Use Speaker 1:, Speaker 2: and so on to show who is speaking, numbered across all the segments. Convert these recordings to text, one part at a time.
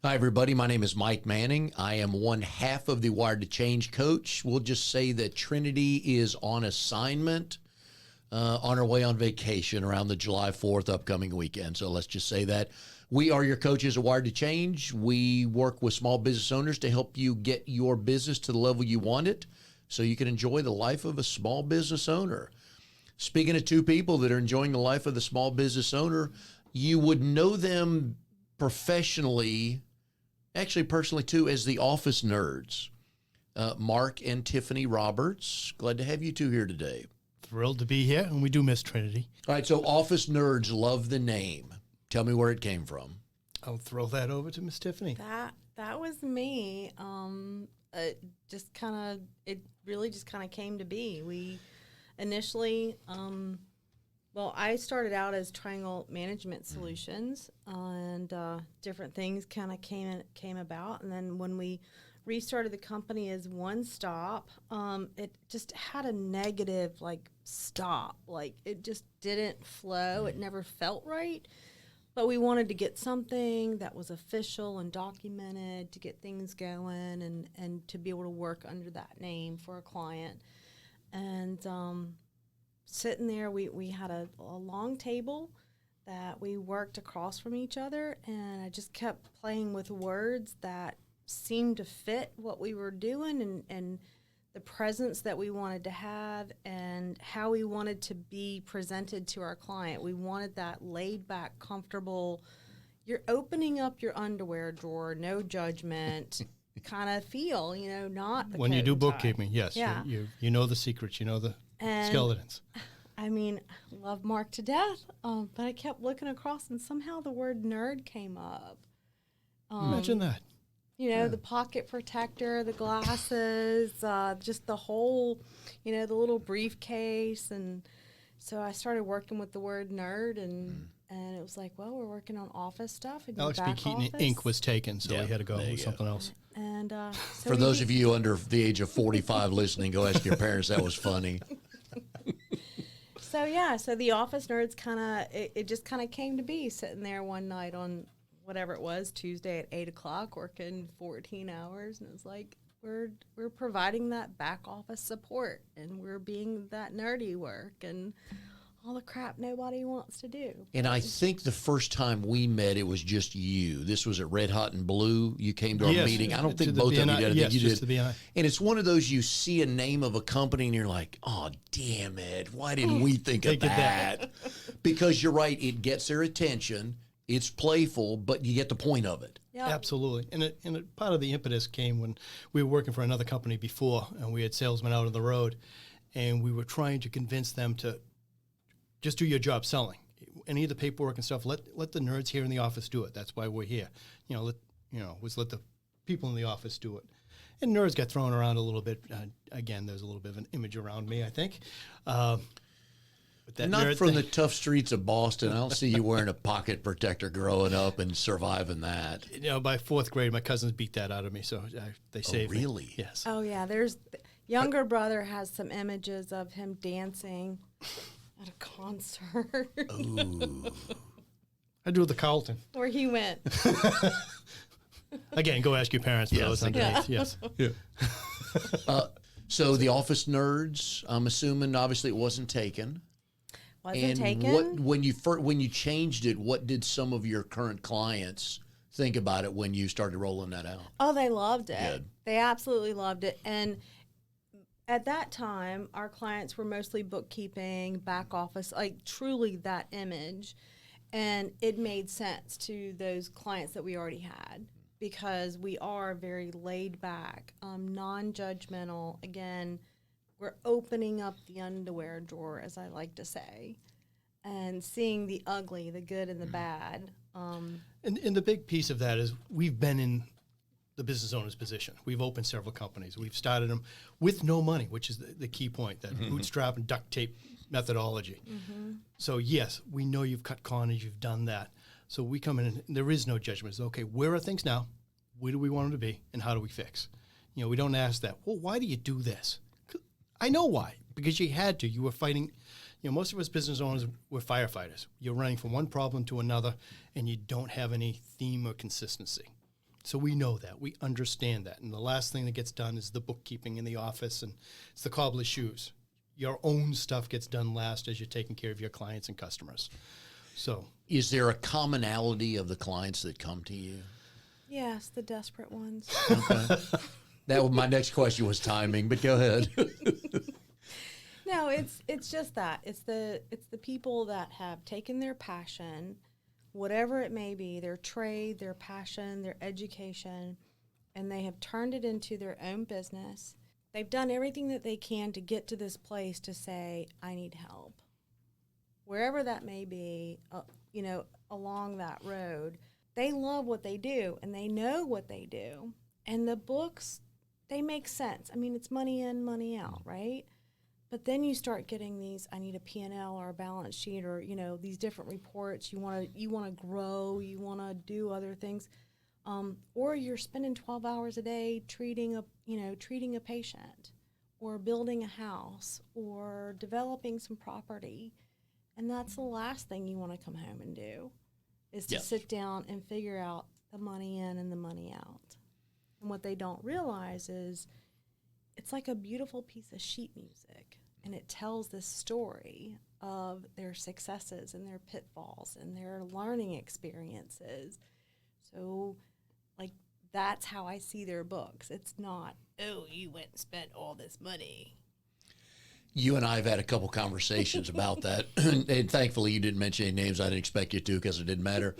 Speaker 1: Hi, everybody. My name is Mike Manning. I am one half of the Wired to Change coach. We'll just say that Trinity is on assignment on her way on vacation around the July 4th upcoming weekend. So let's just say that. We are your coaches at Wired to Change. We work with small business owners to help you get your business to the level you want it so you can enjoy the life of a small business owner. Speaking of two people that are enjoying the life of the small business owner, you would know them professionally, actually personally too, as the office nerds. Mark and Tiffani Roberts. Glad to have you two here today.
Speaker 2: Thrilled to be here, and we do miss Trinity.
Speaker 1: All right, so office nerds love the name. Tell me where it came from.
Speaker 2: I'll throw that over to Miss Tiffani.
Speaker 3: That was me. It really just kind of came to be. We initially, I started out as Triangle Management Solutions, and different things kind of came about. And then when we restarted the company as One Stop, it just had a negative stop. It just didn't flow. It never felt right. But we wanted to get something that was official and documented to get things going and to be able to work under that name for a client. And sitting there, we had a long table that we worked across from each other, and I just kept playing with words that seemed to fit what we were doing and the presence that we wanted to have and how we wanted to be presented to our client. We wanted that laid-back, comfortable, you're opening up your underwear drawer, no judgment kind of feel, not the
Speaker 2: When you
Speaker 3: coat
Speaker 2: do
Speaker 3: and tie.
Speaker 2: bookkeeping, yes,
Speaker 3: Yeah.
Speaker 2: you know the secrets, you know the skeletons.
Speaker 3: I mean, I love Mark to death, but I kept looking across, and somehow the word nerd came up.
Speaker 2: Imagine that.
Speaker 3: The pocket protector, the glasses, just the whole, the little briefcase. And so I started working with the word nerd, and it was like, well, we're working on office stuff. And
Speaker 2: Alex B. Keaton Inc. was taken, so we had to go with something else.
Speaker 3: And
Speaker 1: For those of you under the age of 45 listening, go ask your parents. That was funny.
Speaker 3: So the office nerds it just kind of came to be, sitting there one night on whatever it was, Tuesday at 8 o'clock, working 14 hours. And it was like, we're providing that back office support, and we're being that nerdy work and all the crap nobody wants to do.
Speaker 1: And I think the first time we met, it was just you. This was at Red Hot and Blue. You came to our meeting. I don't think both of you did. I think you did. And it's one of those, you see a name of a company and you're like, oh, damn it. Why didn't we think of that? Because you're right. It gets their attention. It's playful, but you get the point of it.
Speaker 3: Yep.
Speaker 2: Absolutely. And part of the impetus came when we were working for another company before, and we had salesmen out on the road, and we were trying to convince them to just do your job selling. Any of the paperwork and stuff, let the nerds here in the office do it. That's why we're here. Let the people in the office do it. And nerds got thrown around a little bit. Again, there's a little bit of an image around me, I think.
Speaker 1: Not from the tough streets of Boston. I don't see you wearing a pocket protector growing up and surviving that.
Speaker 2: By fourth grade, my cousins beat that out of me, so they saved me.
Speaker 1: Really?
Speaker 2: Yes.
Speaker 3: Oh, yeah. Younger brother has some images of him dancing at a concert.
Speaker 1: Ooh.
Speaker 2: I do the Carlton.
Speaker 3: Where he went.
Speaker 2: Again, go ask your parents for those underneath. Yes. Yeah.
Speaker 1: So the office nerds, I'm assuming, obviously it wasn't taken.
Speaker 3: Wasn't taken.
Speaker 1: When you changed it, what did some of your current clients think about it when you started rolling that out?
Speaker 3: Oh, they loved it.
Speaker 1: Good.
Speaker 3: They absolutely loved it. And at that time, our clients were mostly bookkeeping, back office, truly that image. And it made sense to those clients that we already had because we are very laid back, non-judgmental. Again, we're opening up the underwear drawer, as I like to say, and seeing the ugly, the good, and the bad.
Speaker 2: And the big piece of that is we've been in the business owner's position. We've opened several companies. We've started them with no money, which is the key point, that bootstrap and duct tape methodology. Mm-hmm. So, yes, we know you've cut corners, you've done that. So we come in and there is no judgment. It's, okay, where are things now? Where do we want them to be? And how do we fix? We don't ask that. Well, why do you do this? I know why. Because you had to. You were fighting. Most of us business owners were firefighters. You're running from one problem to another, and you don't have any theme or consistency. So we know that. We understand that. And the last thing that gets done is the bookkeeping in the office, and it's the cobbler's shoes. Your own stuff gets done last as you're taking care of your clients and customers. So,
Speaker 1: is there a commonality of the clients that come to you?
Speaker 3: Yes, the desperate ones.
Speaker 1: Okay. That was my next question was timing, but go ahead.
Speaker 3: No, it's just that. It's the people that have taken their passion, whatever it may be, their trade, their passion, their education, and they have turned it into their own business. They've done everything that they can to get to this place to say, I need help. Wherever that may be, along that road, they love what they do and they know what they do. And the books, they make sense. I mean, it's money in, money out, right? But then you start getting these, I need a P&L or a balance sheet or, these different reports. You want to grow, you want to do other things. Or you're spending 12 hours a day treating a patient or building a house or developing some property. And that's the last thing you want to come home and do is to sit down and figure out the money in and the money out. And what they don't realize is it's like a beautiful piece of sheet music, and it tells this story of their successes and their pitfalls and their learning experiences. So, that's how I see their books. It's not, oh, you went and spent all this money.
Speaker 1: You and I have had a couple conversations about that, and thankfully you didn't mention any names. I didn't expect you to because it didn't matter.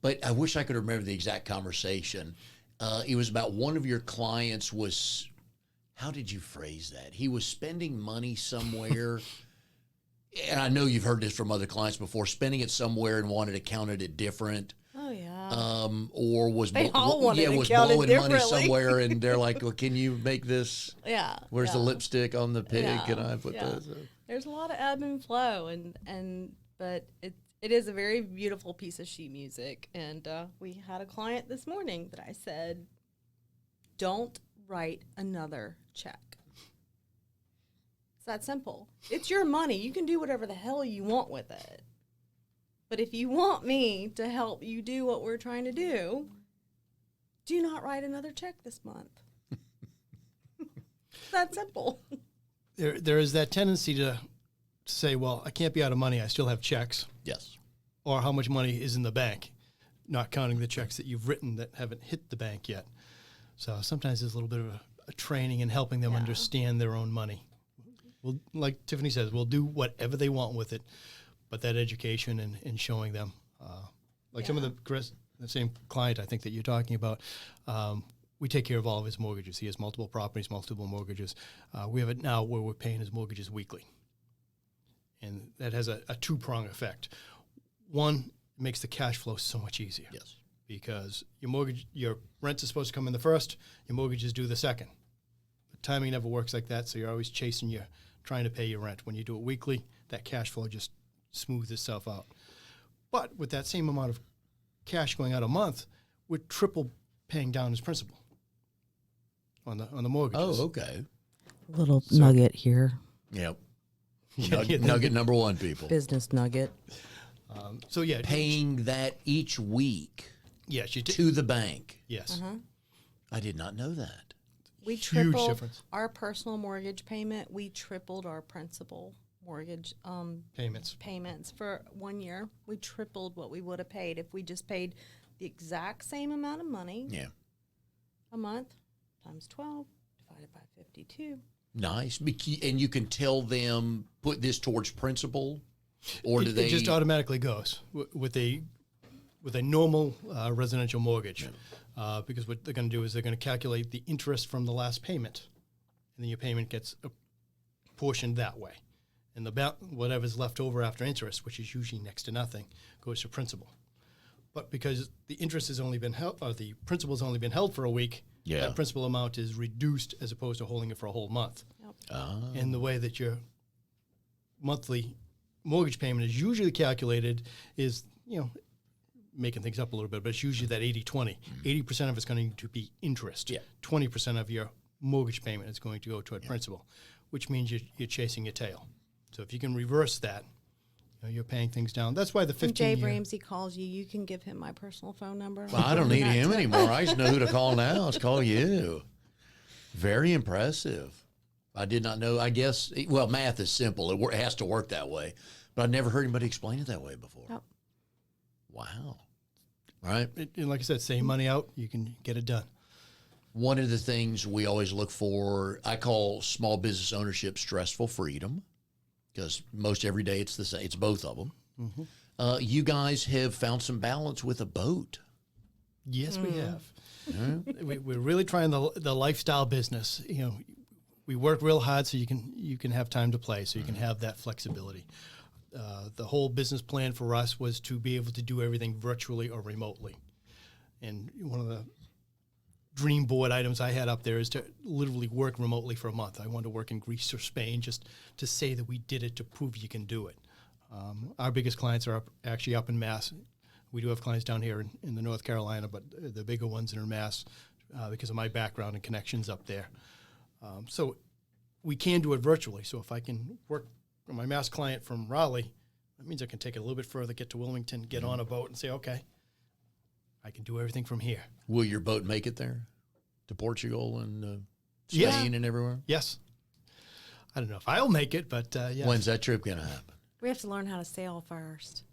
Speaker 1: But I wish I could remember the exact conversation. It was about one of your clients was, how did you phrase that? He was spending money somewhere, and I know you've heard this from other clients before, spending it somewhere and wanted to count it different.
Speaker 3: Oh, yeah.
Speaker 1: Or was
Speaker 3: They all wanted to
Speaker 1: was
Speaker 3: count it
Speaker 1: blowing money
Speaker 3: differently.
Speaker 1: somewhere, and they're like, well, can you make this?
Speaker 3: Yeah.
Speaker 1: Where's the lipstick on the pig?
Speaker 3: Yeah,
Speaker 1: Can I put
Speaker 3: yeah.
Speaker 1: this?
Speaker 3: There's a lot of ebb and flow, but it is a very beautiful piece of sheet music. And we had a client this morning that I said, don't write another check. It's that simple. It's your money. You can do whatever the hell you want with it. But if you want me to help you do what we're trying to do not write another check this month. It's that simple.
Speaker 2: there is that tendency to say, well, I can't be out of money. I still have checks.
Speaker 1: Yes.
Speaker 2: Or how much money is in the bank, not counting the checks that you've written that haven't hit the bank yet. So sometimes there's a little bit of a training in helping them understand their own money. Well, like Tiffani says, we'll do whatever they want with it, but that education and showing them, some of the same client I think that you're talking about, we take care of all of his mortgages. He has multiple properties, multiple mortgages. We have it now where we're paying his mortgages weekly. And that has a two-prong effect. One, it makes the cash flow so much easier.
Speaker 1: Yes.
Speaker 2: Because your rent is supposed to come in the first, your mortgage is due the second. But timing never works like that, so you're always trying to pay your rent. When you do it weekly, that cash flow just smooths itself out. But with that same amount of cash going out a month, we're triple paying down his principal on the mortgages.
Speaker 1: Oh, okay.
Speaker 4: Little nugget here.
Speaker 1: Yep. Nugget number one, people.
Speaker 4: Business nugget.
Speaker 1: Paying that each week
Speaker 2: yes,
Speaker 1: to the bank.
Speaker 2: Yes.
Speaker 3: Uh-huh.
Speaker 1: I did not know that.
Speaker 3: We
Speaker 2: Huge
Speaker 3: tripled
Speaker 2: difference.
Speaker 3: our personal mortgage payment. We tripled our principal mortgage payments for 1 year. We tripled what we would have paid if we just paid the exact same amount of money a month times 12 divided by 52.
Speaker 1: Nice. And you can tell them, put this towards principal, or do they?
Speaker 2: It just automatically goes with a normal residential mortgage, because what they're going to do is they're going to calculate the interest from the last payment, and then your payment gets apportioned that way, and whatever's left over after interest, which is usually next to nothing, goes to principal. But because the interest has only been held, or the principal has only been held for a week, that principal amount is reduced as opposed to holding it for a whole month.
Speaker 3: Yep.
Speaker 2: And the way that your monthly mortgage payment is usually calculated is, making things up a little bit, but it's usually that 80-20. 80% of it's going to be interest. 20% of your mortgage payment is going to go toward principal, which means you're chasing your tail. So if you can reverse that, you're paying things down. That's why the
Speaker 3: When
Speaker 2: 15
Speaker 3: Dave
Speaker 2: year.
Speaker 3: Ramsey calls you, you can give him my personal phone number.
Speaker 1: Well, I don't need him anymore. I just know who to call now. Let's call you. Very impressive. I did not know. I guess, well, math is simple. It has to work that way. But I've never heard anybody explain it that way before.
Speaker 3: Nope.
Speaker 1: Wow. All right.
Speaker 2: And like I said, save money out, you can get it done.
Speaker 1: One of the things we always look for, I call small business ownership stressful freedom, because most every day it's the same. It's both of them.
Speaker 2: Mm-hmm.
Speaker 1: You guys have found some balance with a boat.
Speaker 2: Yes, we have. We're really trying the lifestyle business. We work real hard so you can have time to play, so you can have that flexibility. The whole business plan for us was to be able to do everything virtually or remotely. And one of the dream board items I had up there is to literally work remotely for a month. I wanted to work in Greece or Spain just to say that we did it, to prove you can do it. Our biggest clients are actually up in Mass. We do have clients down here in the North Carolina, but the bigger ones are in Mass because of my background and connections up there. So we can do it virtually. So if I can work with my Mass client from Raleigh, that means I can take it a little bit further, get to Wilmington, get on a boat and say, okay, I can do everything from here.
Speaker 1: Will your boat make it there to Portugal and Spain
Speaker 2: Yeah.
Speaker 1: and everywhere?
Speaker 2: Yes. I don't know if I'll make it, but yeah.
Speaker 1: When's that trip going to happen?
Speaker 3: We have to learn how to sail first.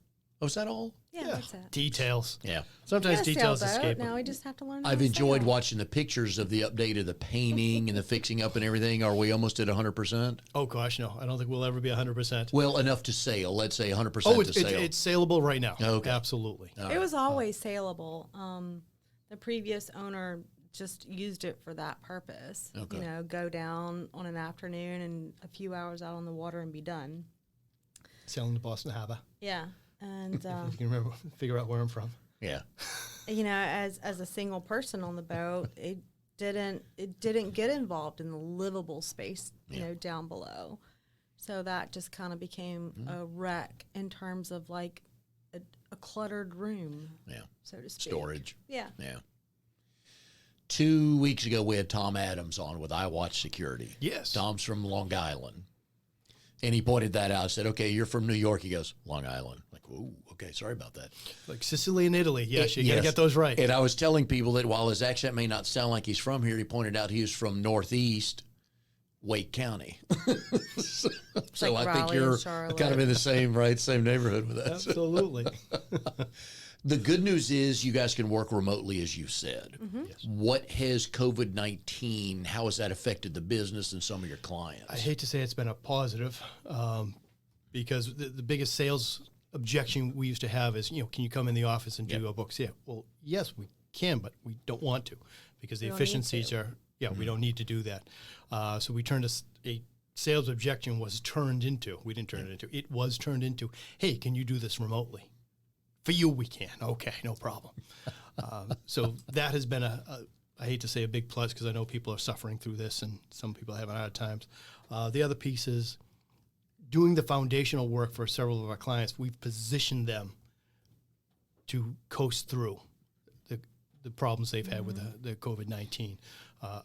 Speaker 1: Oh, is that all?
Speaker 3: Yeah, that's it.
Speaker 2: Details.
Speaker 1: Yeah.
Speaker 2: Sometimes
Speaker 3: We got a
Speaker 2: details
Speaker 3: sailboat.
Speaker 2: escape.
Speaker 3: Now we just have to learn how
Speaker 1: I've
Speaker 3: to
Speaker 1: enjoyed
Speaker 3: sail.
Speaker 1: watching the pictures of the update of the painting and the fixing up and everything. Are we almost at 100%?
Speaker 2: Oh, gosh, no. I don't think we'll ever be 100%.
Speaker 1: Well, enough to sail. Let's say 100%
Speaker 2: Oh,
Speaker 1: to sail.
Speaker 2: it's saleable right now.
Speaker 1: Okay.
Speaker 2: Absolutely.
Speaker 1: All
Speaker 3: It
Speaker 1: right.
Speaker 3: was always saleable. The previous owner just used it for that purpose.
Speaker 1: Okay.
Speaker 3: Go down on an afternoon and a few hours out on the water and be done.
Speaker 2: Sailing to Boston Harbor.
Speaker 3: Yeah. And,
Speaker 2: You can figure out where I'm from.
Speaker 1: Yeah.
Speaker 3: as a single person on the boat, it didn't get involved in the livable space, down below. So that just kind of became a wreck in terms of like a cluttered room,
Speaker 1: Yeah.
Speaker 3: so to speak.
Speaker 1: Storage.
Speaker 3: Yeah.
Speaker 1: Yeah. 2 weeks ago, we had Tom Adams on with iWatch Security.
Speaker 2: Yes.
Speaker 1: Tom's from Long Island. And he pointed that out. I said, okay, you're from New York. He goes, Long Island. Like, ooh, okay, sorry about that.
Speaker 2: Like Sicily and Italy. Yes, you got to
Speaker 1: Yes.
Speaker 2: get those right.
Speaker 1: And I was telling people that while his accent may not sound like he's from here, he pointed out he was from Northeast Wake County. so
Speaker 3: like
Speaker 1: I think
Speaker 3: Raleigh
Speaker 1: you're
Speaker 3: and Charlotte.
Speaker 1: kind of in the same neighborhood with us.
Speaker 2: Absolutely.
Speaker 1: The good news is you guys can work remotely, as you said.
Speaker 2: Yes.
Speaker 1: What has COVID-19, how has that affected the business and some of your clients?
Speaker 2: I hate to say it's been a positive because the biggest sales objection we used to have is, can you come in the office and do our books? Yeah. Well, yes, we can, but we don't want to because the
Speaker 3: We don't need
Speaker 2: efficiencies
Speaker 3: to.
Speaker 2: are, we don't need to do that. So we turned a sales objection was turned into, we didn't turn it into, it was turned into, hey, can you do this remotely? For you, we can. Okay, no problem. So that has been I hate to say a big plus because I know people are suffering through this and some people are having hard times. The other piece is doing the foundational work for several of our clients. We've positioned them to coast through the problems they've had with the COVID-19.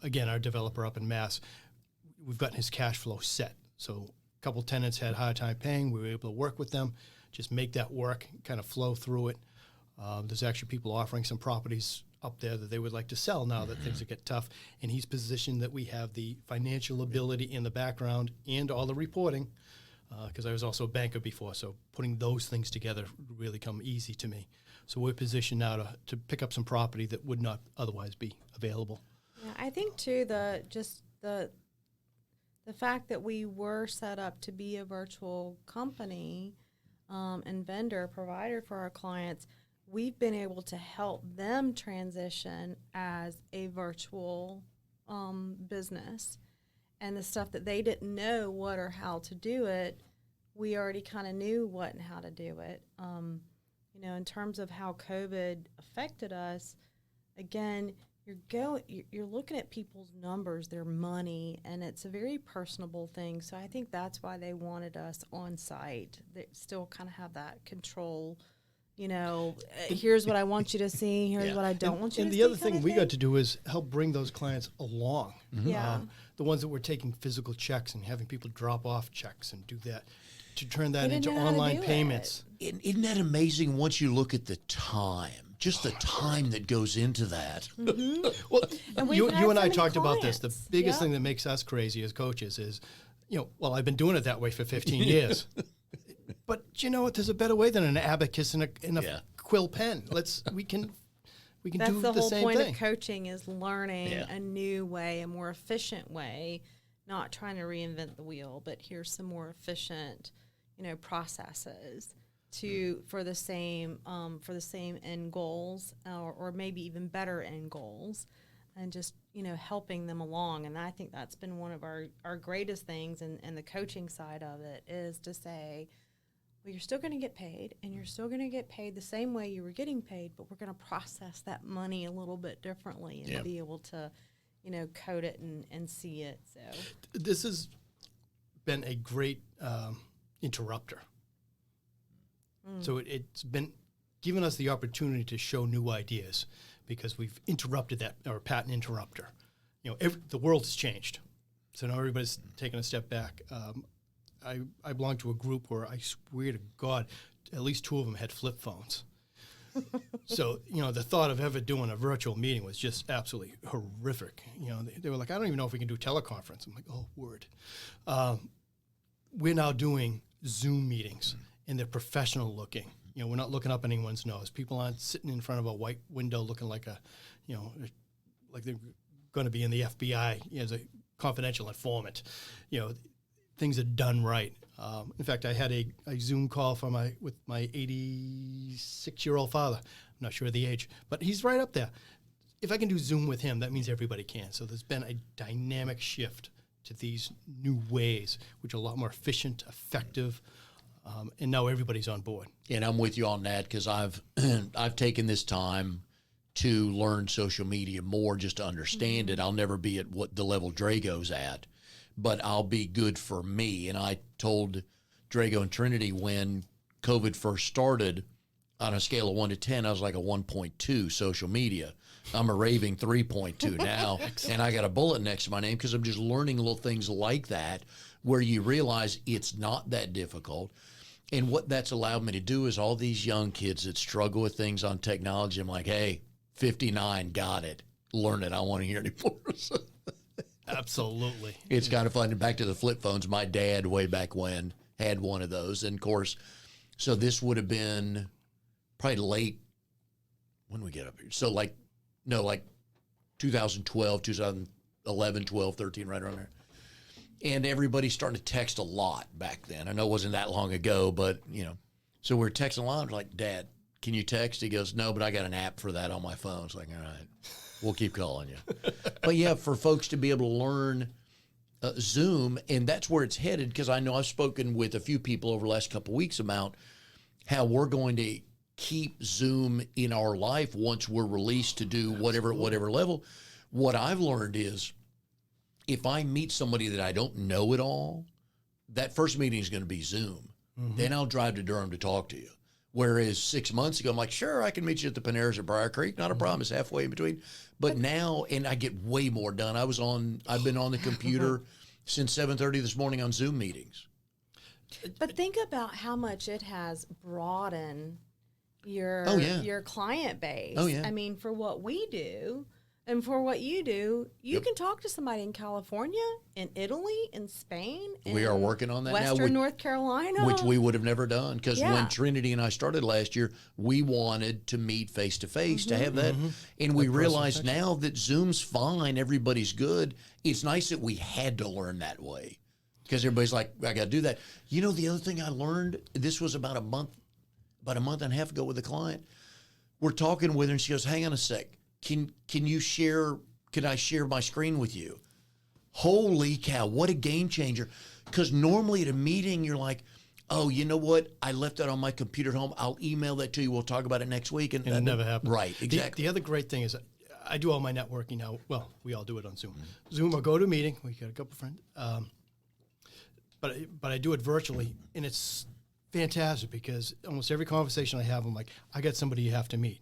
Speaker 2: Again, our developer up in Mass, we've gotten his cash flow set. So a couple tenants had a hard time paying. We were able to work with them, just make that work, kind of flow through it. There's actually people offering some properties up there that they would like to sell now that things get tough. And he's positioned that we have the financial ability in the background and all the reporting, because I was also a banker before, so putting those things together really come easy to me. So we're positioned now to pick up some property that would not otherwise be available.
Speaker 3: Yeah, I think too the fact that we were set up to be a virtual company and vendor provider for our clients, we've been able to help them transition as a virtual business. And the stuff that they didn't know what or how to do it, we already kind of knew what and how to do it. In terms of how COVID affected us, again, you're looking at people's numbers, their money, and it's a very personable thing. So I think that's why they wanted us on site. They still kind of have that control. Here's what I want you to see. Here's what I don't want you to
Speaker 2: and
Speaker 3: see.
Speaker 2: the other
Speaker 3: kind
Speaker 2: thing
Speaker 3: of
Speaker 2: we got to do is help bring those clients along.
Speaker 3: Yeah.
Speaker 2: The ones that were taking physical checks and having people drop off checks and do that, to turn that
Speaker 3: They didn't
Speaker 2: into
Speaker 3: know how to
Speaker 2: online
Speaker 3: do it.
Speaker 2: payments.
Speaker 1: Isn't that amazing once you look at the time, just the time that goes into that?
Speaker 2: Well,
Speaker 3: And we've
Speaker 2: you
Speaker 3: had
Speaker 2: and
Speaker 3: so
Speaker 2: I
Speaker 3: many
Speaker 2: talked about this. The
Speaker 3: clients.
Speaker 2: biggest
Speaker 3: Yep.
Speaker 2: thing that makes us crazy as coaches is, well, I've been doing it that way for 15 years. But you know what? There's a better way than an abacus and a
Speaker 1: Yeah.
Speaker 2: quill pen. We can
Speaker 3: That's
Speaker 2: do
Speaker 3: the
Speaker 2: the
Speaker 3: whole
Speaker 2: same
Speaker 3: point
Speaker 2: thing.
Speaker 3: of coaching is learning
Speaker 1: Yeah.
Speaker 3: a new way, a more efficient way, not trying to reinvent the wheel, but here's some more efficient, processes for the same end goals, or maybe even better end goals, and just helping them along. And I think that's been one of our greatest things, and the coaching side of it is to say, well, you're still going to get paid, and you're still going to get paid the same way you were getting paid, but we're going to process that money a little bit differently and
Speaker 1: Yeah.
Speaker 3: be able to, code it and see it. So
Speaker 2: This has been a great interrupter. So it's been giving us the opportunity to show new ideas because we've interrupted that, or patent interrupter. The world has changed. So now everybody's taking a step back. I belong to a group where I swear to God, at least 2 of them had flip phones. So, the thought of ever doing a virtual meeting was just absolutely horrific. They were like, I don't even know if we can do teleconference. I'm like, oh, word. We're now doing Zoom meetings, and they're professional looking. We're not looking up anyone's nose. People aren't sitting in front of a white window looking like like they're going to be in the FBI as a confidential informant. Things are done right. In fact, I had a Zoom call with my 86-year-old father. I'm not sure of the age, but he's right up there. If I can do Zoom with him, that means everybody can. So there's been a dynamic shift to these new ways, which are a lot more efficient, effective, and now everybody's on board.
Speaker 1: And I'm with you on that because I've taken this time to learn social media more just to understand it. I'll never be at what the level Drago's at, but I'll be good for me. And I told Drago and Trinity when COVID first started, on a scale of 1 to 10, I was like a 1.2 social media. I'm a raving 3.2 now, and I got a bullet next to my name because I'm just learning little things like that where you realize it's not that difficult. And what that's allowed me to do is all these young kids that struggle with things on technology, I'm like, hey, 59, got it. Learn it. I don't want to hear it anymore.
Speaker 2: Absolutely.
Speaker 1: It's kind of fun. And back to the flip phones, my dad way back when had one of those. And of course, so this would have been probably late, when we get up here. So like 2012, 2011, 12, 13, right around there. And everybody's starting to text a lot back then. I know it wasn't that long ago, but, so we're texting a lot. I'm like, Dad, can you text? He goes, no, but I got an app for that on my phone. It's like, all right, we'll keep calling you. But yeah, for folks to be able to learn Zoom, and that's where it's headed, because I know I've spoken with a few people over the last couple of weeks about how we're going to keep Zoom in our life once we're released to do whatever at whatever level. What I've learned is if I meet somebody that I don't know at all, that first meeting is going to be Zoom. Then I'll drive to Durham to talk to you. Whereas 6 months ago, I'm like, sure, I can meet you at the Paneras at Briar Creek. Not a problem. It's halfway in between. But now, and I get way more done. I've been on the computer since 7:30 this morning on Zoom meetings.
Speaker 3: But think about how much it has broadened your your client base.
Speaker 1: Oh, yeah.
Speaker 3: I mean, for what we do and for what you do, you can talk to somebody in California, in Italy, in Spain.
Speaker 1: We are working on that now,
Speaker 3: Western North Carolina.
Speaker 1: Which we would have never done, because
Speaker 3: Yeah.
Speaker 1: when Trinity and I started last year, we wanted to meet face-to-face to have that. And we realized now that Zoom's fine, everybody's good. It's nice that we had to learn that way, because everybody's like, I got to do that. The other thing I learned, this was about a month and a half ago with a client. We're talking with her, and she goes, hang on a sec. Can I share my screen with you? Holy cow, what a game changer. Because normally at a meeting, you're like, oh, you know what? I left that on my computer at home. I'll email that to you. We'll talk about it next week. And
Speaker 2: it never happened.
Speaker 1: Right, exactly.
Speaker 2: The other great thing is I do all my networking now. Well, we all do it on Zoom. Zoom, I'll go to a meeting. We got a couple of friends. But I do it virtually, and it's fantastic because almost every conversation I have, I'm like, I got somebody you have to meet.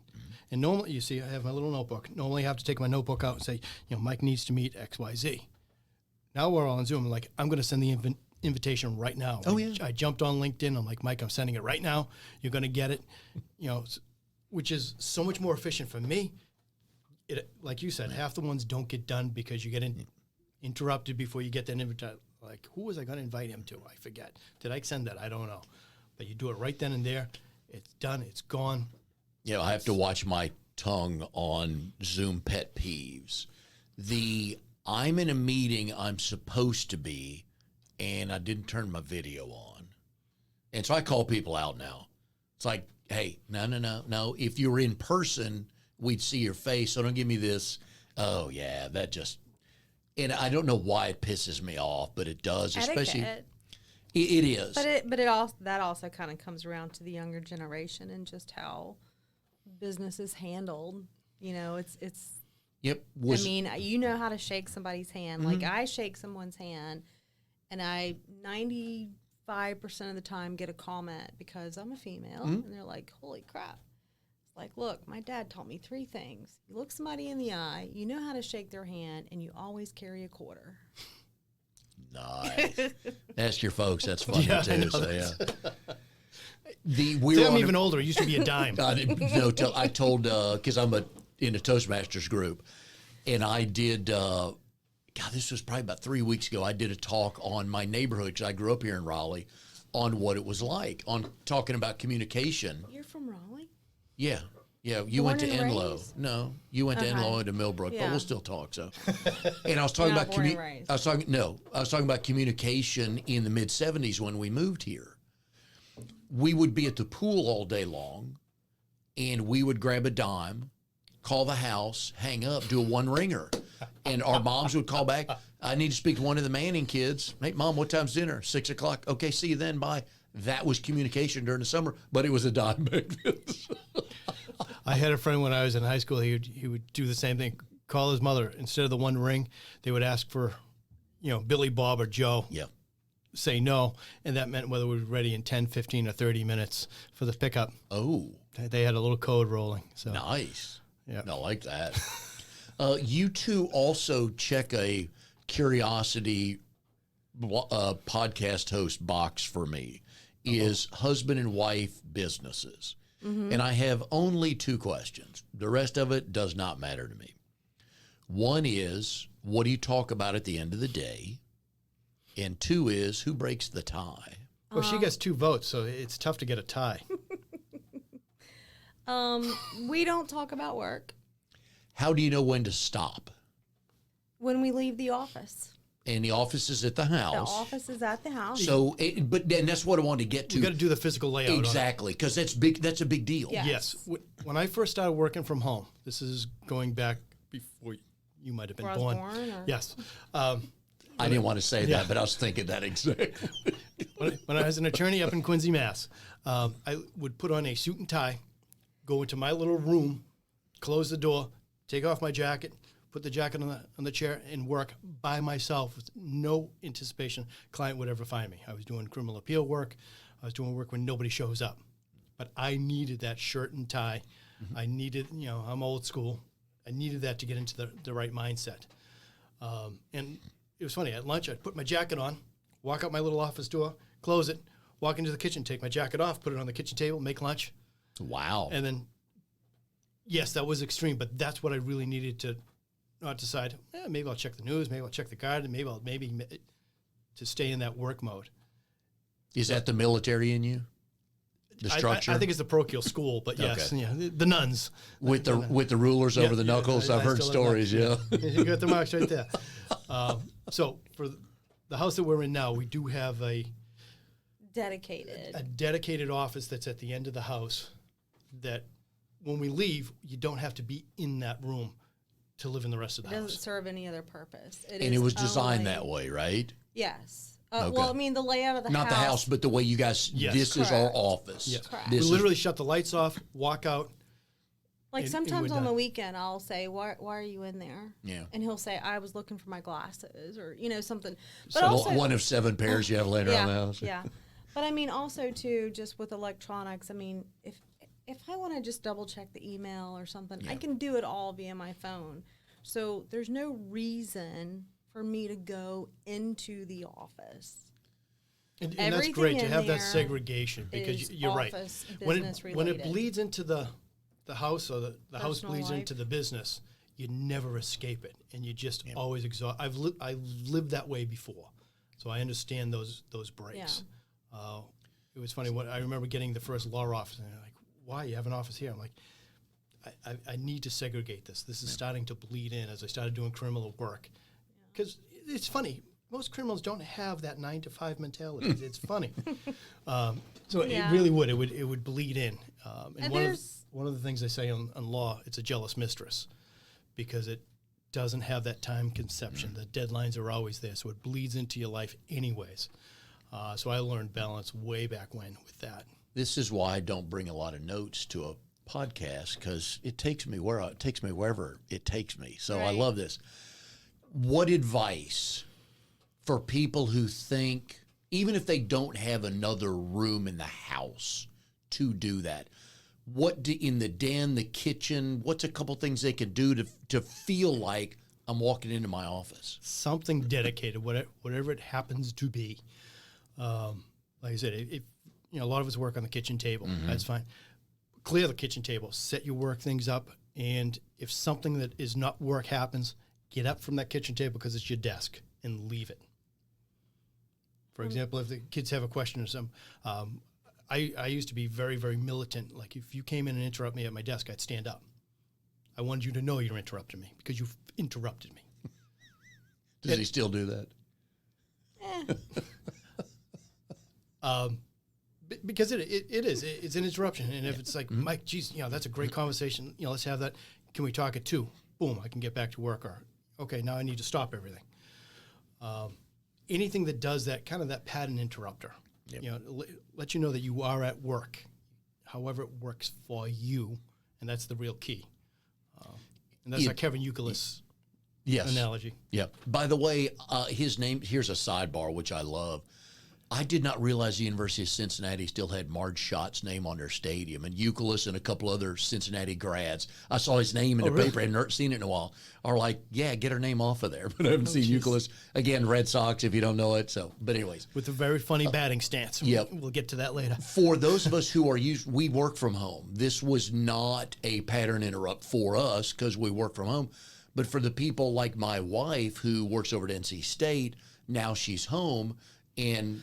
Speaker 2: And normally, you see, I have my little notebook. Normally, I have to take my notebook out and say, Mike needs to meet X, Y, Z. Now we're all on Zoom. I'm like, I'm going to send the invitation right now.
Speaker 1: Oh, yeah.
Speaker 2: I jumped on LinkedIn. I'm like, Mike, I'm sending it right now. You're going to get it, which is so much more efficient for me. It, like you said, half the ones don't get done because you get interrupted before you get that invitation. Like, who was I going to invite him to? I forget. Did I send that? I don't know. But you do it right then and there. It's done. It's gone.
Speaker 1: I have to watch my tongue on Zoom pet peeves. I'm in a meeting I'm supposed to be, and I didn't turn my video on. And so I call people out now. It's like, hey, no. If you were in person, we'd see your face. So don't give me this. Oh, yeah, that just... And I don't know why it pisses me off, but it does, especially... It is.
Speaker 3: But it also, that also kind of comes around to the younger generation and just how business is handled. It's...
Speaker 1: Yep.
Speaker 3: You know how to shake somebody's hand. Like, I shake someone's hand, and I 95% of the time get a comment because I'm a female, and they're like, holy crap. Like, look, my dad taught me 3 things. You look somebody in the eye, you know how to shake their hand, and you always carry a quarter.
Speaker 1: Nice. Ask your folks. That's funny, too.
Speaker 2: I'm even older. It used to be a dime.
Speaker 1: I told, because I'm in a Toastmasters group, and I did, this was probably about 3 weeks ago, I did a talk on my neighborhood, because I grew up here in Raleigh, on what it was like, on talking about communication.
Speaker 3: You're from Raleigh?
Speaker 1: Yeah. You went to Enloe. No, you went to Enloe and to Millbrook, but we'll still talk. So, and I was talking about I was talking about communication in the mid '70s when we moved here. We would be at the pool all day long, and we would grab a dime, call the house, hang up, do a one ringer, and our moms would call back. I need to speak to one of the Manning kids. Hey, Mom, what time's dinner? 6 o'clock. Okay, see you then. Bye. That was communication during the summer, but it was a dime back then.
Speaker 2: I had a friend when I was in high school. He would do the same thing. Call his mother instead of the one ring. They would ask for, Billy, Bob, or Joe.
Speaker 1: Yeah.
Speaker 2: Say no, and that meant whether we were ready in 10, 15, or 30 minutes for the pickup.
Speaker 1: Oh,
Speaker 2: they had a little code rolling. So
Speaker 1: nice.
Speaker 2: Yeah,
Speaker 1: I like that. You two also check a curiosity podcast host box for me. Is husband and wife businesses. And I have only 2 questions. The rest of it does not matter to me. One is, what do you talk about at the end of the day? And 2 is, who breaks the tie?
Speaker 2: Well, she gets 2 votes, so it's tough to get a tie.
Speaker 3: We don't talk about work.
Speaker 1: How do you know when to stop?
Speaker 3: When we leave the office.
Speaker 1: And the office is at the house.
Speaker 3: The office is at the house.
Speaker 1: So, but then that's what I wanted to get to.
Speaker 2: You got to do the physical layout.
Speaker 1: Exactly, because that's big. That's a big deal.
Speaker 2: Yes. When I first started working from home, this is going back before you might have been born. Yes.
Speaker 1: I didn't want to say that, but I was thinking that exactly.
Speaker 2: When I was an attorney up in Quincy, Mass, I would put on a suit and tie, go into my little room, close the door, take off my jacket, put the jacket on the chair, and work by myself with no anticipation client would ever find me. I was doing criminal appeal work. I was doing work when nobody shows up. But I needed that shirt and tie. I needed, I'm old school. I needed that to get into the right mindset. And it was funny. At lunch, I'd put my jacket on, walk out my little office door, close it, walk into the kitchen, take my jacket off, put it on the kitchen table, make lunch.
Speaker 1: Wow.
Speaker 2: And then, yes, that was extreme, but that's what I really needed to not decide, maybe I'll check the news, maybe I'll check the garden, maybe to stay in that work mode.
Speaker 1: Is that the military in you? The structure?
Speaker 2: I think it's the parochial school, but yes, the nuns.
Speaker 1: With the rulers over the knuckles, I've heard stories,
Speaker 2: You got the marks right there. So for the house that we're in now, we do have a dedicated office that's at the end of the house that when we leave, you don't have to be in that room to live in the rest of the house.
Speaker 3: It doesn't serve any other purpose.
Speaker 1: It was designed that way, right?
Speaker 3: Yes. Well, I mean, the layout of the house.
Speaker 1: Not the house, but the way you guys, this is our office.
Speaker 2: Yes.
Speaker 3: Correct.
Speaker 2: We literally shut the lights off, walk out.
Speaker 3: Like sometimes on the weekend, I'll say, why are you in there?
Speaker 1: Yeah.
Speaker 3: And he'll say, I was looking for my glasses or, something.
Speaker 1: But so also, one of 7 pairs you have laying around the house.
Speaker 3: Yeah. But I mean, also, too, just with electronics, I mean, if I want to just double check the email or something, I can do it all via my phone. So there's no reason for me to go into the office.
Speaker 2: And that's
Speaker 3: Everything
Speaker 2: great to
Speaker 3: in
Speaker 2: have that
Speaker 3: there
Speaker 2: segregation because
Speaker 3: is
Speaker 2: you're right.
Speaker 3: office,
Speaker 2: When
Speaker 3: business
Speaker 2: it
Speaker 3: related.
Speaker 2: bleeds into the house or the house
Speaker 3: Personal
Speaker 2: bleeds
Speaker 3: life.
Speaker 2: into the business, you never escape it, and you just always exhaust. I've lived that way before, so I understand those breaks. It was funny. What I remember getting the first law office, and they're like, "Why you have an office here?" I'm like, I need to segregate this. This is starting to bleed in as I started doing criminal work. Because it's funny. Most criminals don't have that 9 to 5 mentality. It's funny. So it really would. It would bleed in. And one of the things they say on law, it's a jealous mistress because it doesn't have that time conception. The deadlines are always there. So it bleeds into your life anyways. So I learned balance way back when with that.
Speaker 1: This is why I don't bring a lot of notes to a podcast, because it takes me wherever it takes me. So I love this. What advice for people who think, even if they don't have another room in the house to do that, in the den, the kitchen, what's a couple things they can do to feel like I'm walking into my office?
Speaker 2: Something dedicated, whatever it happens to be. Like I said, if a lot of us work on the kitchen table. That's fine. Clear the kitchen table, set your work things up, and if something that is not work happens, get up from that kitchen table because it's your desk and leave it. For example, if the kids have a question or something, I used to be very, very militant. Like if you came in and interrupt me at my desk, I'd stand up. I wanted you to know you're interrupting me because you've interrupted me.
Speaker 1: Does he still do that?
Speaker 2: Because it's an interruption. And if it's like, Mike, geez, that's a great conversation. Let's have that. Can we talk at 2? Boom, I can get back to work. Or, okay, now I need to stop everything. Anything that does that, kind of that pattern interrupter, let you know that you are at work, however it works for you. And that's the real key. And that's our Kevin Youkilis analogy.
Speaker 1: Yeah. By the way, his name, here's a sidebar, which I love. I did not realize the University of Cincinnati still had Marge Schott's name on their stadium, and Youkilis and a couple other Cincinnati grads. I saw his name in the paper. I hadn't seen it in a while. Are like, yeah, get her name off of there. But I haven't seen Youkilis. Again, Red Sox, if you don't know it. So, but anyways.
Speaker 2: With a very funny batting stance. We'll get to that later.
Speaker 1: For those of us who we work from home. This was not a pattern interrupt for us because we work from home. But for the people like my wife who works over at NC State, now she's home, and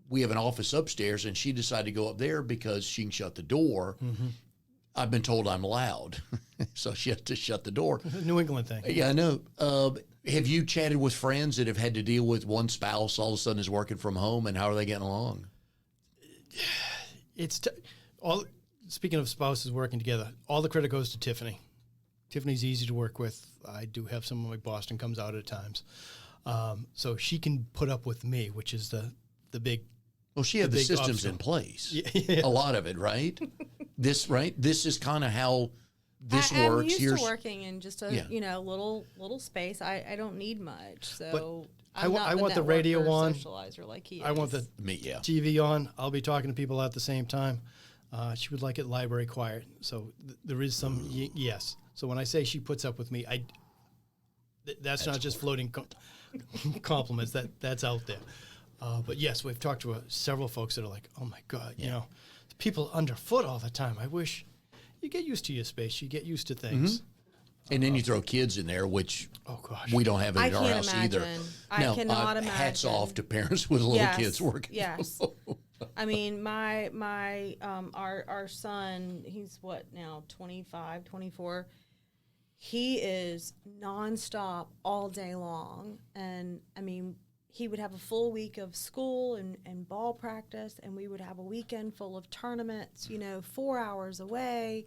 Speaker 1: we have an office upstairs, and she decided to go up there because she can shut the door. I've been told I'm loud, so she has to shut the door.
Speaker 2: New England thing.
Speaker 1: Yeah, I know. Have you chatted with friends that have had to deal with one spouse all of a sudden is working from home, and how are they getting along?
Speaker 2: Speaking of spouses working together, all the credit goes to Tiffani. Tiffany's easy to work with. I do have some of my Boston comes out at times. So she can put up with me, which is the big.
Speaker 1: Well, she had the systems in place. A lot of it, right? This is kind of how this works.
Speaker 3: I'm used to working in just a little space. I don't need much, so
Speaker 2: I want the radio on.
Speaker 3: Socializer like he is.
Speaker 2: I want the TV on. I'll be talking to people at the same time. She would like it library quiet, so there is some yes. So when I say she puts up with me, that's not just floating compliments. That's out there. But yes, we've talked to several folks that are like, oh my God, people underfoot all the time. I wish you get used to your space. You get used to things.
Speaker 1: And then you throw kids in there, which we don't have
Speaker 3: I
Speaker 1: in our
Speaker 3: can't
Speaker 1: house
Speaker 3: imagine.
Speaker 1: either.
Speaker 3: I cannot imagine.
Speaker 1: Hats off to parents with little kids working.
Speaker 3: Yes. I mean, our son, he's what now, 25, 24. He is nonstop all day long. And I mean, he would have a full week of school and ball practice, and we would have a weekend full of tournaments, 4 hours away,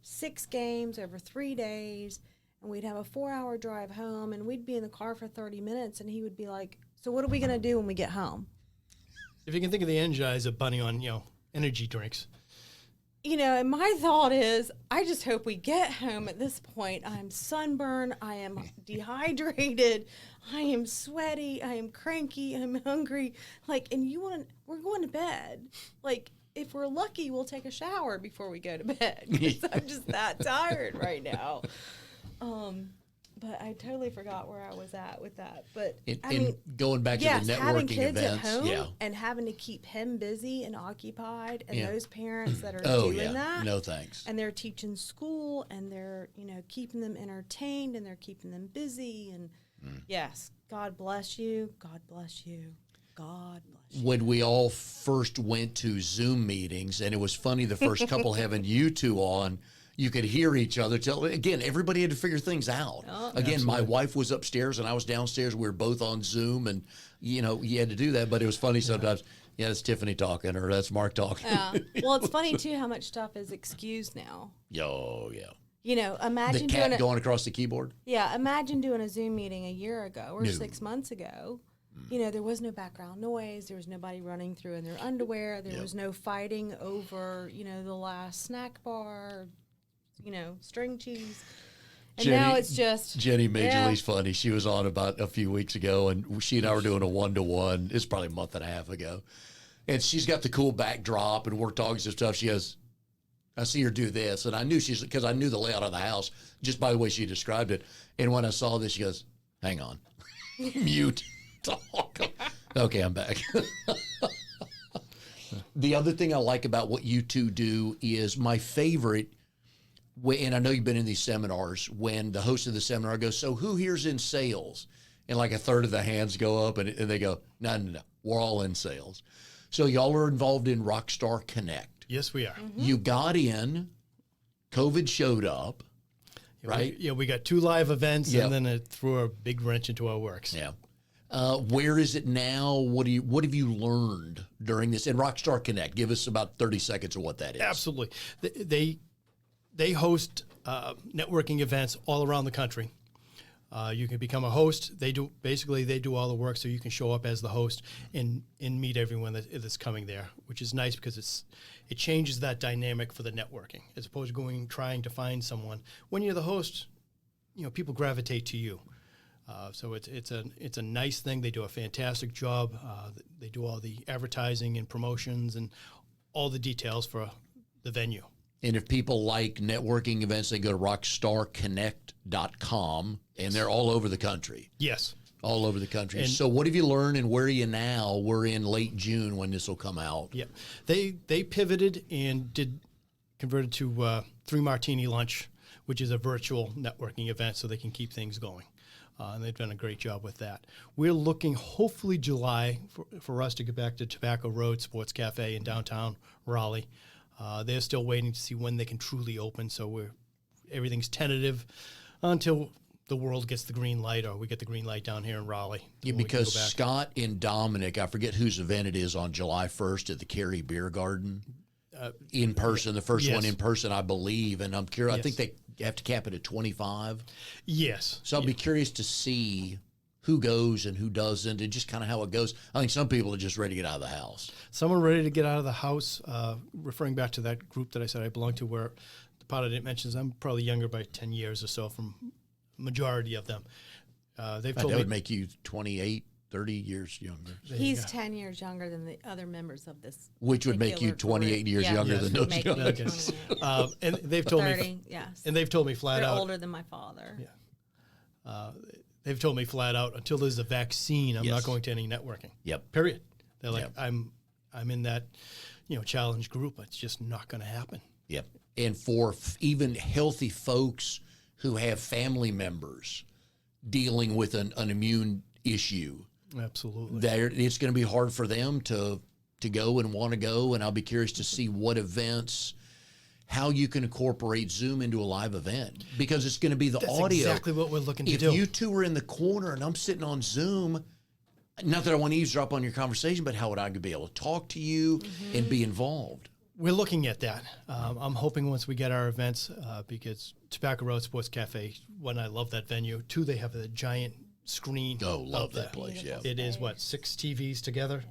Speaker 3: 6 games over 3 days, and we'd have a 4-hour drive home, and we'd be in the car for 30 minutes, and he would be like, so what are we going to do when we get home?
Speaker 2: If you can think of the Energizer bunny on, energy drinks.
Speaker 3: And my thought is, I just hope we get home at this point. I'm sunburned. I am dehydrated. I am sweaty. I am cranky. I'm hungry. And we're going to bed. If we're lucky, we'll take a shower before we go to bed. 'Cause I'm just that tired right now. but I totally forgot where I was at with that. But
Speaker 1: And going back
Speaker 3: yes,
Speaker 1: to the
Speaker 3: having
Speaker 1: networking
Speaker 3: kids
Speaker 1: events,
Speaker 3: at home
Speaker 1: yeah.
Speaker 3: and having to keep him busy and occupied, and
Speaker 1: Yeah.
Speaker 3: those parents that are
Speaker 1: Oh,
Speaker 3: doing
Speaker 1: yeah.
Speaker 3: that,
Speaker 1: No thanks.
Speaker 3: and they're teaching school, and they're keeping them entertained, and they're keeping them busy, and yes, God bless you, God bless you, God bless you.
Speaker 1: When we all first went to Zoom meetings, and it was funny the first couple having you two on, you could hear each other. Again, everybody had to figure things out. Again, my wife was upstairs and I was downstairs. We were both on Zoom, and you had to do that. But it was funny sometimes. Yeah, that's Tiffany talking, or that's Mark talking.
Speaker 3: Yeah. Well, it's funny too how much stuff is excused now.
Speaker 1: Yo, yeah.
Speaker 3: Imagine
Speaker 1: The
Speaker 3: doing
Speaker 1: cat going across the keyboard.
Speaker 3: Yeah, imagine doing a Zoom meeting a year ago or
Speaker 1: No.
Speaker 3: 6 months ago. There was no background noise. There was nobody running through in their underwear. There was no fighting over, the last snack bar, string cheese. And now it's just
Speaker 1: Jenny Midgley's funny. She was on about a few weeks ago, and she and I were doing a 1-to-1. It's probably a month and a half ago. And she's got the cool backdrop, and we're talking some stuff. She goes, I see her do this. And I knew because I knew the layout of the house just by the way she described it. And when I saw this, she goes, hang on. Mute. Talk. Okay, I'm back. The other thing I like about what you two do is my favorite, and I know you've been in these seminars, when the host of the seminar goes, so who here's in sales? And like a third of the hands go up, and they go, no, we're all in sales. So y'all are involved in Rockstar Connect.
Speaker 2: Yes, we are.
Speaker 1: You got in, COVID showed up, right?
Speaker 2: We got 2 live events,
Speaker 1: Yep.
Speaker 2: and then it threw a big wrench into our works.
Speaker 1: Yeah. Where is it now? What have you learned during this? And Rockstar Connect, give us about 30 seconds of what that is.
Speaker 2: Absolutely. They host networking events all around the country. You can become a host. They do all the work, so you can show up as the host and meet everyone that's coming there, which is nice because it changes that dynamic for the networking as opposed to trying to find someone. When you're the host, people gravitate to you. So it's a nice thing. They do a fantastic job. They do all the advertising and promotions and all the details for the venue.
Speaker 1: And if people like networking events, they go to rockstarconnect.com, and they're all over the country.
Speaker 2: Yes.
Speaker 1: All over the country.
Speaker 2: And
Speaker 1: so what have you learned, and where are you now? We're in late June when this will come out.
Speaker 2: Yeah. They pivoted and converted to 3 Martini Lunch, which is a virtual networking event, so they can keep things going. And they've done a great job with that. We're looking, hopefully July, for us to get back to Tobacco Road Sports Cafe in downtown Raleigh. They're still waiting to see when they can truly open, so everything's tentative until the world gets the green light, or we get the green light down here in Raleigh.
Speaker 1: Yeah, because Scott and Dominic, I forget whose event it is on July 1st at the Cary Beer Garden. In person, the first one in person, I believe. And I'm curious, I think they have to cap it at 25.
Speaker 2: Yes.
Speaker 1: So I'll be curious to see who goes and who doesn't, and just kind of how it goes. I think some people are just ready to get out of the house.
Speaker 2: Some are ready to get out of the house, referring back to that group that I said I belong to, where the part I didn't mention is I'm probably younger by 10 years or so from majority of them. They've told
Speaker 1: That
Speaker 2: me
Speaker 1: would make you 28, 30 years younger.
Speaker 3: He's 10 years younger than the other members of this.
Speaker 1: Which would make you
Speaker 3: particular
Speaker 1: 28
Speaker 3: group.
Speaker 1: years younger than those
Speaker 3: Make
Speaker 1: young
Speaker 3: me
Speaker 2: guys.
Speaker 3: 28.
Speaker 2: and they've told
Speaker 3: 30,
Speaker 2: me,
Speaker 3: yes.
Speaker 2: and they've told me flat
Speaker 3: They're
Speaker 2: out.
Speaker 3: older than my father.
Speaker 2: They've told me flat out, until there's a vaccine, I'm
Speaker 1: Yes.
Speaker 2: not going to any networking.
Speaker 1: Yep.
Speaker 2: Period. They're like,
Speaker 1: Yep.
Speaker 2: I'm in that, challenge group. It's just not going to happen.
Speaker 1: Yep. And for even healthy folks who have family members dealing with an immune issue,
Speaker 2: Absolutely.
Speaker 1: it's going to be hard for them to go and want to go. And I'll be curious to see what events, how you can incorporate Zoom into a live event, because it's going to be the
Speaker 2: That's
Speaker 1: audio.
Speaker 2: exactly what we're looking to
Speaker 1: If
Speaker 2: do.
Speaker 1: you two are in the corner and I'm sitting on Zoom, not that I want to eavesdrop on your conversation, but how would I be able to talk to you and be involved?
Speaker 2: We're looking at that. I'm hoping once we get our events, because Tobacco Road Sports Cafe, one, I love that venue. 2, they have a giant screen.
Speaker 1: Oh, love
Speaker 2: out
Speaker 1: that
Speaker 2: there.
Speaker 1: place, yeah.
Speaker 2: It is, 6 TVs together?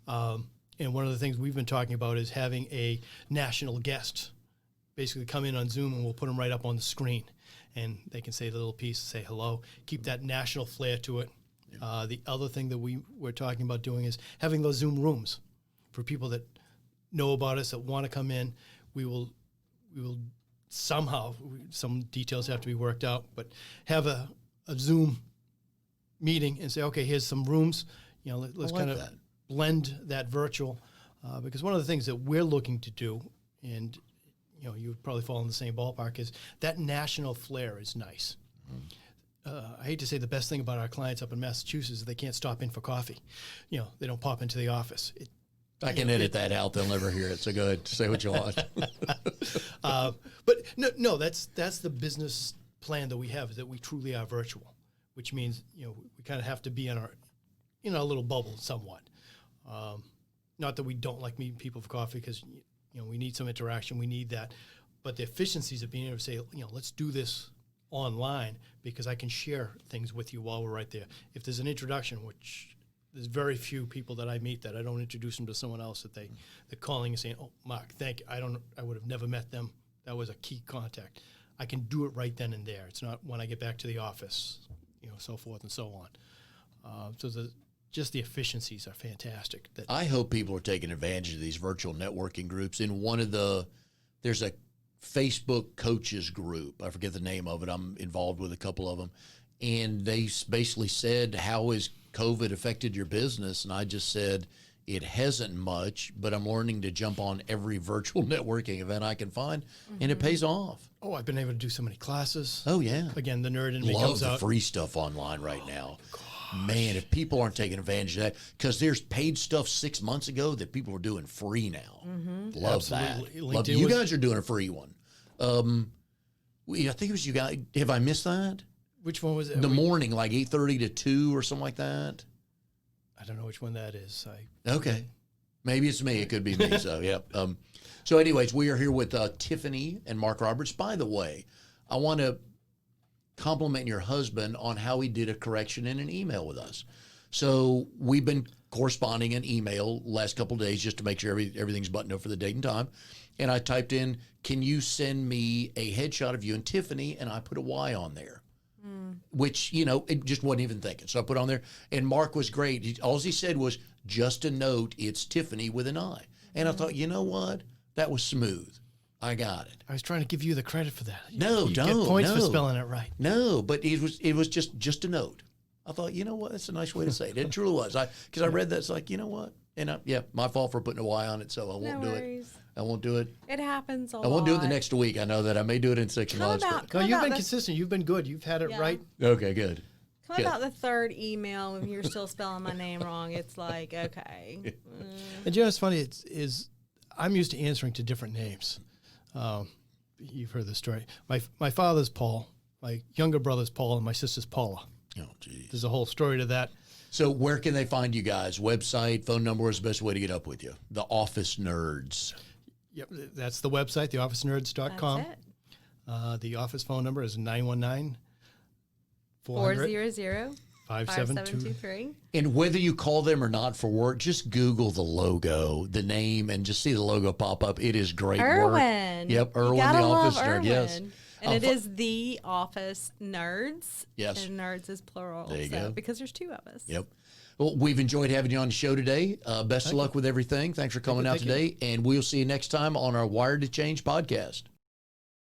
Speaker 2: And one of the things we've been talking about is having a national guest basically come in on Zoom, and we'll put them right up on the screen. And they can say a little piece, say hello, keep that national flair to it. The other thing that we're talking about doing is having those Zoom rooms for people that know about us, that want to come in. We will somehow some details have to be worked out, but have a Zoom meeting and say, okay, here's some rooms. You know, let's
Speaker 1: like
Speaker 2: kind of
Speaker 1: that.
Speaker 2: blend that virtual, because one of the things that we're looking to do, and you know, you would probably fall in the same ballpark, is that national flair is nice. I hate to say the best thing about our clients up in Massachusetts is they can't stop in for coffee. You know, they don't pop into the office.
Speaker 1: I can edit that out. They'll never hear it. So go ahead. Say what you want.
Speaker 2: But no, that's the business plan that we have, is that we truly are virtual, which means, you know, we kind of have to be in our little bubble somewhat. Not that we don't like meeting people for coffee, because, you know, we need some interaction. We need that. But the efficiencies of being able to say, you know, let's do this online, because I can share things with you while we're right there. If there's an introduction, which there's very few people that I meet that I don't introduce them to someone else, that they're calling and saying, "Oh, Mark, thank you. I would have never met them. That was a key contact." I can do it right then and there. It's not when I get back to the office, you know, so forth and so on. Just the efficiencies are fantastic.
Speaker 1: I hope people are taking advantage of these virtual networking groups. In there's a Facebook coaches group. I forget the name of it. I'm involved with a couple of them. And they basically said, how has COVID affected your business? And I just said, it hasn't much, but I'm learning to jump on every virtual networking event I can find, and it pays off.
Speaker 2: Oh, I've been able to do so many classes.
Speaker 1: Oh, yeah.
Speaker 2: Again, the nerd in me
Speaker 1: Love
Speaker 2: comes
Speaker 1: the
Speaker 2: out.
Speaker 1: free stuff online right now. Man, if people aren't taking advantage of that, because there's paid stuff 6 months ago that people are doing free now. Love
Speaker 2: Absolutely.
Speaker 1: that. Love
Speaker 2: LinkedIn
Speaker 1: you
Speaker 2: was-
Speaker 1: guys are doing a free one. I think it was you guys. Have I missed that?
Speaker 2: Which one was it?
Speaker 1: The morning, like 8:30 to 2 or something like that.
Speaker 2: I don't know which one that is.
Speaker 1: Okay. Maybe it's me. It could be me. So, yeah. So anyways, we are here with Tiffani and Mark Roberts. By the way, I want to compliment your husband on how he did a correction in an email with us. So we've been corresponding in email last couple of days just to make sure everything's buttoned up for the date and time. And I typed in, can you send me a headshot of you and Tiffani? And I put a Y on there. Which, you know, it just wasn't even thinking. So I put on there, and Mark was great. All he said was, just a note, it's Tiffani with an I. And I thought, you know what? That was smooth. I got it.
Speaker 2: I was trying to give you the credit for that.
Speaker 1: No,
Speaker 2: you
Speaker 1: don't.
Speaker 2: get points for
Speaker 1: no.
Speaker 2: spelling it right.
Speaker 1: No, but it was just a note. I thought, you know what? That's a nice way to say it. It truly was. Because I read that, it's like, you know what? And my fault for putting a Y on it, so I won't do it. I won't do it.
Speaker 3: It happens a lot.
Speaker 1: I won't do it the next week. I know that I may do it in 6 months.
Speaker 2: No, you've been consistent. You've been good. You've had it right.
Speaker 1: Okay, good.
Speaker 3: Come about the third email when you're still spelling my name wrong. It's like, okay.
Speaker 2: And you know what's funny? I'm used to answering to different names. You've heard the story. My father's Paul. My younger brother's Paul, and my sister's Paula.
Speaker 1: Oh, geez.
Speaker 2: There's a whole story to that.
Speaker 1: So where can they find you guys? Website, phone number is the best way to get up with you. The Office Nerds.
Speaker 2: Yep, that's the website, theofficenerds.com.
Speaker 3: That's it.
Speaker 2: The office phone number is 919
Speaker 3: 400
Speaker 2: 5723.
Speaker 3: 5723.
Speaker 1: And whether you call them or not for work, just Google the logo, the name, and just see the logo pop up. It is great work.
Speaker 3: Irwin.
Speaker 1: Yep,
Speaker 3: You
Speaker 1: Irwin, the
Speaker 3: gotta love
Speaker 1: Office Nerd.
Speaker 3: Irwin.
Speaker 1: Yes.
Speaker 3: And it is the Office Nerds.
Speaker 1: Yes.
Speaker 3: And nerds is plural.
Speaker 1: There you go.
Speaker 3: Because there's two of us.
Speaker 1: Yep. Well, we've enjoyed having you on the show today. Best of luck with everything. Thanks for coming out today. And we'll see you next time on our Wired to Change podcast.